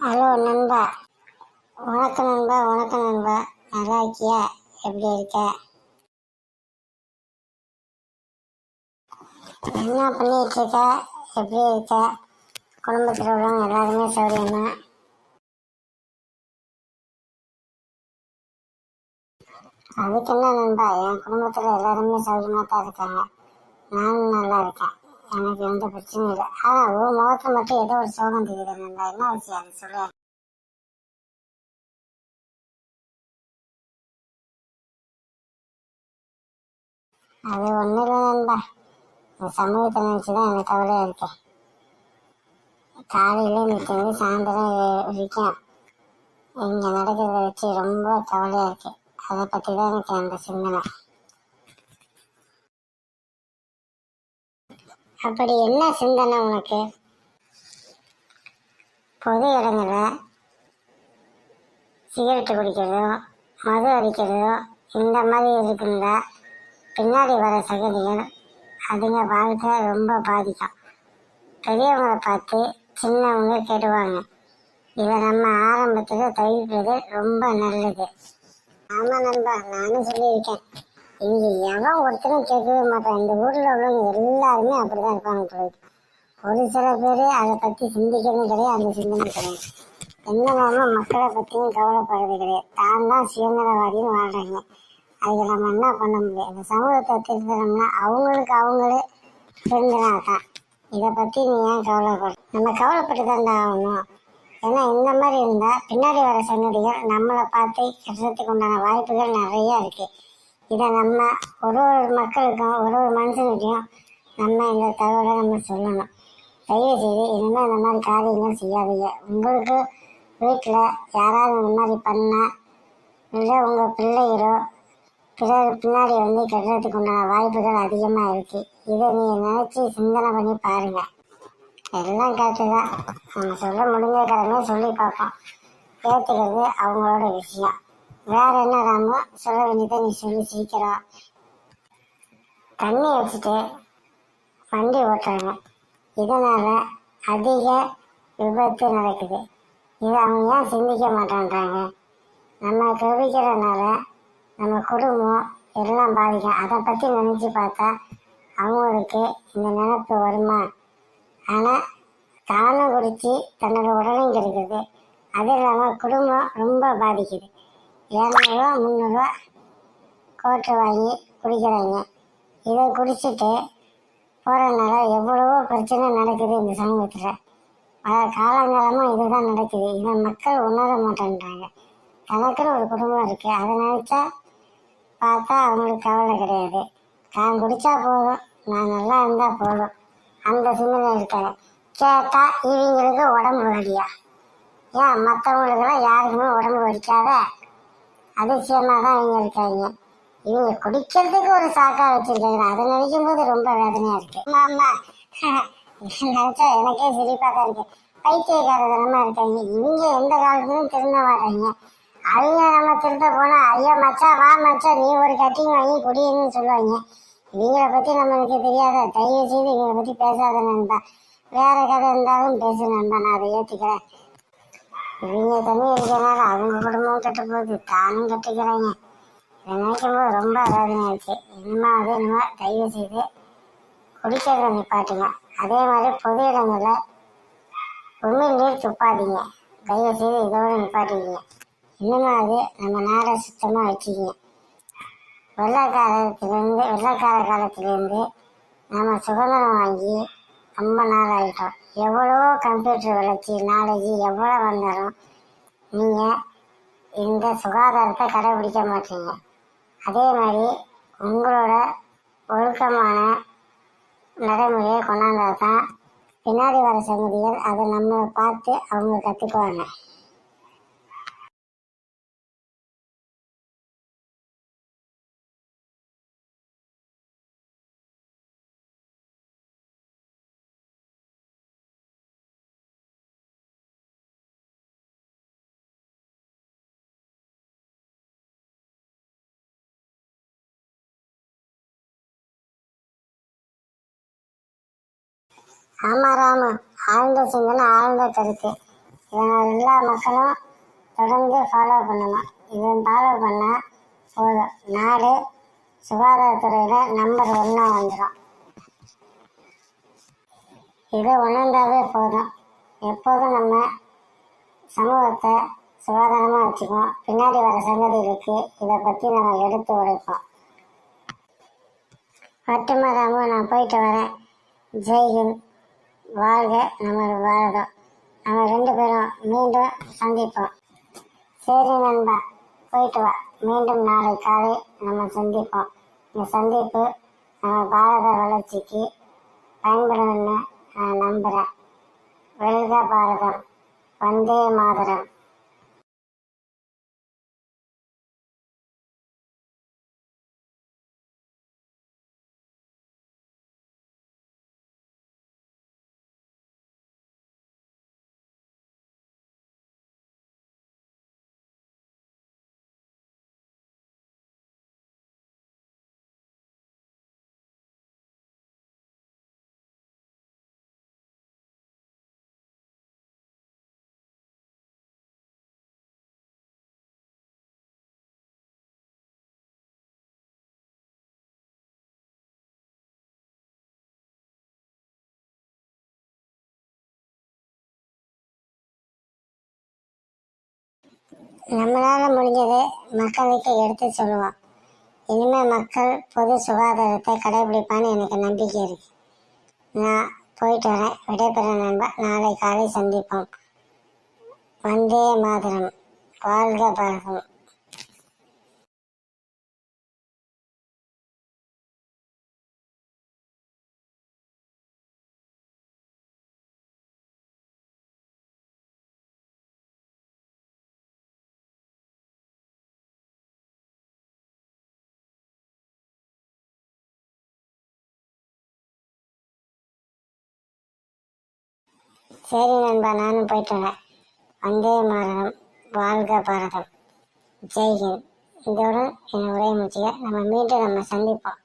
Hello நண்பா. வணக்கம் நண்பா. வணக்கம் நண்பா. நல்லா இருக்கியா? எப்படி இருக்க? என்ன பண்ணிட்டு இருக்க? எப்படி இருக்க? குடும்பத்தில் உள்ளவங்க எல்லாருமே சௌரியமா? அதுக்கு என்ன நண்பா, என் குடும்பத்தில் எல்லாருமே சௌரியமா தான் இருக்காங்க. நானும் நல்லா இருக்கேன். எனக்கு எந்த பிரச்சனையும் இல்லை. ஆனால் ஒரு முகத்தில் மட்டும் ஏதோ ஒரு சோகம் தெரியுது நண்பா. என்ன விஷயம் அது சொல்ல? அது ஒன்றும் இல்லை நண்பா. இந்த சமூகத்தை நினச்சி தான் எனக்கு கவலையாக இருக்கேன். காலையில நிற்கிறது சாயந்தரம் வரைக்கும் இங்கே நடக்கிறத வச்சு ரொம்ப கவலையாக இருக்கு. அதை பற்றி தான் எனக்கு அந்த சிந்தனை. அப்படி என்ன சிந்தனை உனக்கு? பொது இடங்களில் சிகரெட்டு குடிக்கிறதோ மது அடிக்கிறதோ இந்த மாதிரி இருக்குந்தா பின்னாடி வர சகதிகள் அதுங்க வாழ்க்கை ரொம்ப பாதிக்கும். பெரியவங்களை பார்த்து சின்னவங்க கெடுவாங்க. இதை நம்ம ஆரம்பத்தில் தவிர்ப்பது ரொம்ப நல்லது. ஆமாம் நண்பா, நானும் சொல்லியிருக்கேன். இங்கே எவன் ஒருத்தரும் கேட்கவே மாட்டான். இந்த ஊரில் உள்ளவங்க எல்லாருமே அப்படிதான் இருப்பாங்க போயிட்டு. ஒரு சில பேர் அதை பற்றி சிந்திக்கிறது கிடையாது, அந்த சிந்தனை கிடையாது. எந்த நேரமும் மக்களை பற்றியும் கவலைப்படுறது கிடையாது. தான் தான் சுயநலவாதின்னு வாழ்றாங்க. அதுக்கு நம்ம என்ன பண்ண முடியும்? இந்த சமூகத்தை திருத்தணும்னா அவங்களுக்கு அவங்களே திருந்தினாதான். இதை பற்றி நீ ஏன் கவலைப்பட? நம்ம கவலைப்பட்டு தான்டா ஆகணும். ஏன்னா இந்த மாதிரி இருந்தால் பின்னாடி வர சன்னதிகள் நம்மளை பார்த்து கட்டுறதுக்கு உண்டான வாய்ப்புகள் நிறைய இருக்குது. இதை நம்ம ஒரு மக்களுக்கும் ஒரு மனுஷனுக்கும் நம்ம இந்த தகவலை நம்ம சொல்லணும். தயவு செய்து இனிமேல் இந்த மாதிரி காரியங்கள் செய்யாதீங்க. உங்களுக்கு வீட்டில் யாராவது இந்த மாதிரி பண்ணால் இல்லை உங்கள் பிள்ளைகளோ பிறகு பின்னாடி கட்டுறதுக்கு உண்டான வாய்ப்புகள் அதிகமாக இருக்குது. இதை நீங்கள் நினச்சி சிந்தனை பண்ணி பாருங்கள். எல்லாம் கரெக்டு தான். நம்ம சொல்ல முடிஞ்ச கடமை சொல்லி பார்ப்போம். ஏற்றுக்கிறது அவங்களோட விஷயம். வேற என்ன ராமோ சொல்ல வேண்டியதை நீ சொல்லி சீக்கிரம். தண்ணி வச்சுட்டு வண்டி ஓட்டுறாங்க. இதனால் அதிக விபத்து நடக்குது. இதை அவங்க ஏன் சிந்திக்க மாட்டேன்றாங்க? நம்ம கவிக்கிறதுனால நம்ம குடும்பம் எல்லாம் பாதிக்கும். அதை பற்றி நினச்சி பார்த்தா அவங்களுக்கு இந்த நினைப்பு வருமா? ஆனால் தானும் குடித்து தன்னோட உடலையும் கிடைக்குது. அது இல்லாமல் குடும்பம் ரொம்ப பாதிக்குது. 200 300 கோட்டை வாங்கி குடிக்கிறாங்க. இதை குடிச்சிட்டு போகிறதுனால எவ்வளவோ பிரச்சனை நடக்குது இந்த சமூகத்தில். காலங்காலமாக இதுதான் நடக்குது. இதை மக்கள் உணர மாட்டேன்றாங்க. தனக்குன்னு ஒரு குடும்பம் இருக்குது, அதை நினச்சா பார்த்தா அவங்களுக்கு கவலை கிடையாது. தான் குடித்தா போதும், நான் நல்லா இருந்தால் போதும், அந்த சிந்தனை இருக்காங்க. கேட்டால் இவங்களுக்கு உடம்பு வலியா? ஏன் மற்றவங்களுக்கெல்லாம் யாருக்குமே உடம்பு வலிக்காத? அதிசயமாக தான் இவங்க இருக்காங்க. இவங்க குடிக்கிறதுக்கு ஒரு சாக்கா வச்சிருக்காங்க. அதை நினைக்கும் போது ரொம்ப வேதனையாக இருக்கு. ஆமா நினைச்சா எனக்கே சிரிப்பாக தான் இருக்கு. பைத்தியக்காரதனமாக இருக்காங்க. இவங்க எந்த காலத்துலையும் திருந்த மாட்டாங்க. அவங்க நம்ம திருத்த போனால் ஐயா மச்சா வா மச்சா நீ ஒரு கட்டிங் வாங்கி குடின்னு சொல்லுவாங்க. இவங்களை பற்றி நம்மளுக்கு தெரியாத. தயவு செய்து இவங்களை பற்றி பேசாத நண்பா. வேற கதை இருந்தாலும் பேசு நண்பா, நான் அதை ஏற்றுக்கிறேன். இவங்க தண்ணி அடிக்கிறனால அவங்க குடும்பம் கெட்டு போகுது, தானும் கட்டிக்கிறாங்க. இதை நினைக்கும் போது ரொம்ப வேதனையாச்சு. இனிமாவது நம்ம தயவு செய்து குடிக்கிறத நிப்பாட்டுங்க. அதே மாதிரி பொது இடங்களில் உண்மையிலேயே துப்பாதீங்க. தயவு செய்து இதோடு நிப்பாட்டிக்கிங்க. இன்னுமாவது நம்ம நாடை சுத்தமாக வச்சுக்கிங்க. வெள்ளக்கார காலத்திலேருந்து நம்ம சுதந்திரம் வாங்கி ரொம்ப நாள் ஆகிட்டோம். எவ்வளோ கம்ப்யூட்டர் வளர்ச்சி நாலேஜ் எவ்வளோ வந்தாலும் நீங்கள் இந்த சுகாதாரத்தை கடைபிடிக்க மாட்டீங்க. அதே மாதிரி உங்களோட ஒழுக்கமான நடைமுறையை கொண்டாந்தா தான் பின்னாடி வர சங்கதிகள் அதை நம்மளை பார்த்து அவங்க கற்றுக்குவாங்க. ஆமாம் ராமு, ஆழ்ந்த சிந்தனை ஆழ்ந்த கருத்து. இதனால் எல்லா மக்களும் தொடர்ந்து ஃபாலோ பண்ணணும். இதை ஃபாலோ பண்ணால் போதும், நாடு சுகாதாரத்துறையில் நம்பர் 1 வந்துடும். இதை உணர்ந்தாவே போதும். எப்போதும் நம்ம சமூகத்தை சுகாதாரமாக வச்சுக்குவோம். பின்னாடி வர சங்கதிகளுக்கு இதை பற்றி நம்ம எடுத்து உரைப்போம். மட்டுமா ராமு, நான் போயிட்டு வரேன். ஜெய்ஹிந்த். வாழ்க நம்ம பாரதம். நம்ம 2 பேரும் மீண்டும் சந்திப்போம். சரி நண்பா, போயிட்டு வா. மீண்டும் நாளை காலை நம்ம சந்திப்போம். இந்த சந்திப்பு நம்ம பாரத வளர்ச்சிக்கு பயன்படும்னு நான் நம்புகிறேன். வெல்க பாரதம். வந்தே மாதரம். நம்மளால் முடிஞ்சதை மக்களுக்கு எடுத்து சொல்லுவோம். இனிமேல் மக்கள் பொது சுகாதாரத்தை கடைபிடிப்பான்னு எனக்கு நம்பிக்கை இருக்கு. நான் போயிட்டு வரேன். விடைபெற நண்பா. நாளை காலை சந்திப்போம். வந்தே மாதரம். வாழ்க பாரதம். சரி நண்பா, நானும் போயிட்டு வரேன். வந்தே மாதரம். வாழ்க பாரதம். ஜெய்ஹிந்த். இதோட என் உரையை முடிச்சுக்க. நம்ம மீண்டும் சந்திப்போம்.